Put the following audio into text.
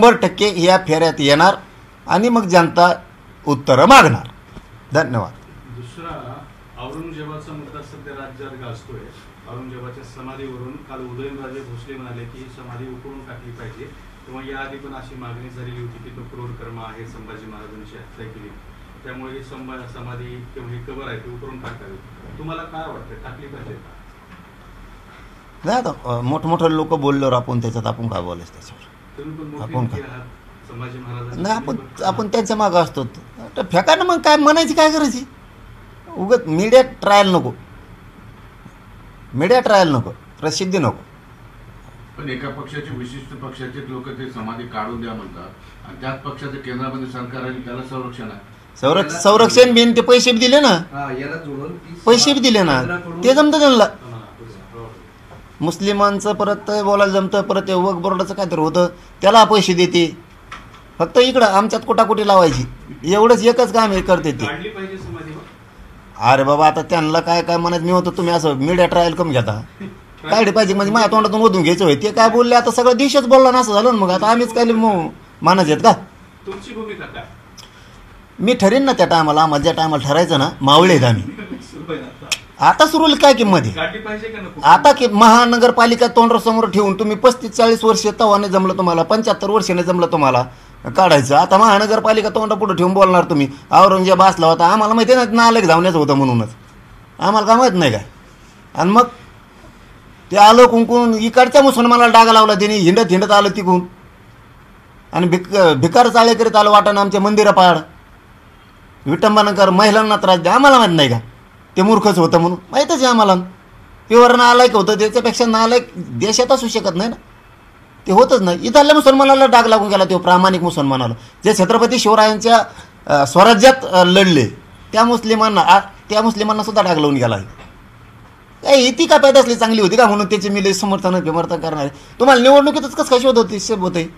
100% या फेऱ्यात येणार आणि मग जनता उत्तरं मागणार. धन्यवाद. दुसरा औरंगजेबाचा मुद्दा सध्या राज्यात गाजतोय. औरंगजेबाच्या समाधीवरून काल उदयनराजे भोसले म्हणाले की समाधी उकळून टाकली पाहिजे, किंवा याआधी पण अशी मागणी झालेली होती की तो क्रूरकर्म आहे, संभाजी महाराजांची हत्या केली, त्यामुळे ही समाधी किंवा ही कबर आहे ती उकळून टाकावी. तुम्हाला काय वाटतं, टाकली पाहिजे का? नाही, आता मोठमोठे लोक बोलल्यावर आपण त्याच्यात आपण काय बोलायचं त्याच्यावर? आपण काय संभाजी महाराज नाही, आपण त्यांच्या मागं असतो. फेका ना मग, काय म्हणायची काय करायची? उगत मीडिया ट्रायल नको, मीडिया ट्रायल नको, प्रसिद्धी नको. पण एका पक्षाचे विशिष्ट पक्षाचे लोक ते समाधी काढून द्या म्हणतात आणि त्याच पक्षाचं केंद्रामध्ये सरकार आहे, त्याला संरक्षण आहे. संरक्षण बिन ते पैसे बी दिले ना, पैसे बी दिले ना, ते जमतं त्यांना. मुस्लिमांचं परत बोलायला जमतं, परत वक्फ बोर्डाचं काहीतरी होतं त्याला पैसे देते. फक्त इकडं आमच्यात कुटाकुटी लावायची, एवढंच एकच काम हे करते ते. अरे बाबा, आता त्यांना काय काय म्हणायचं मी होतं, तुम्ही असं मीडिया ट्रायल कमी घेता. काढली पाहिजे म्हणजे माझ्या तोंडातून ओढून घ्यायचं होय. ते काय बोलले आता सगळं देशच बोलला ना, असं झालं ना. मग आता आम्हीच काय मानायचे आहेत का? तुमची भूमिका काय? मी ठरेन ना त्या टायमाला, आम्हाला ज्या टायमाला ठरायचं ना, मावळे आहेत आम्ही. आता सुरू काय किंमत आहे? आता की महानगरपालिका तोंडासमोर ठेवून तुम्ही 35-40 वर्ष तवा नाही जमलं तुम्हाला, 75 वर्ष नाही जमलं तुम्हाला काढायचं. आता महानगरपालिका तोंडा पुढे ठेवून बोलणार तुम्ही औरंगजेब असला होता. आम्हाला माहिती आहे ना, नालायक धावण्याचं होतं म्हणूनच. आम्हाला काय माहीत नाही काय? आणि मग ते आलं कुंकून, इकडच्या मुसलमानाला डागा लावला त्यांनी, हिंडत हिंडत आलं तिकून. आणि भिकार चाळे करीत आलं वाटाणं आमच्या मंदिरं पाड, विटंबनाकर, महिलांना त्रास द्या. आम्हाला माहीत नाही का ते मूर्खच होतं म्हणून? माहीतच आहे आम्हाला. प्युअर नालायक होतं, त्याच्यापेक्षा नालायक देशात असू शकत नाही ना, ते होतच नाही. इथल्या मुसलमानाला डाग लागून गेला, तो प्रामाणिक मुसलमानाला, जे छत्रपती शिवरायांच्या स्वराज्यात लढले त्या मुस्लिमांना सुद्धा डाग लावून गेला. काय इथे का पैदा असली चांगली होती का म्हणून त्याची मी समर्थन करणारे? तुम्हाला निवडणुकीतच कसं काय शोध होते होते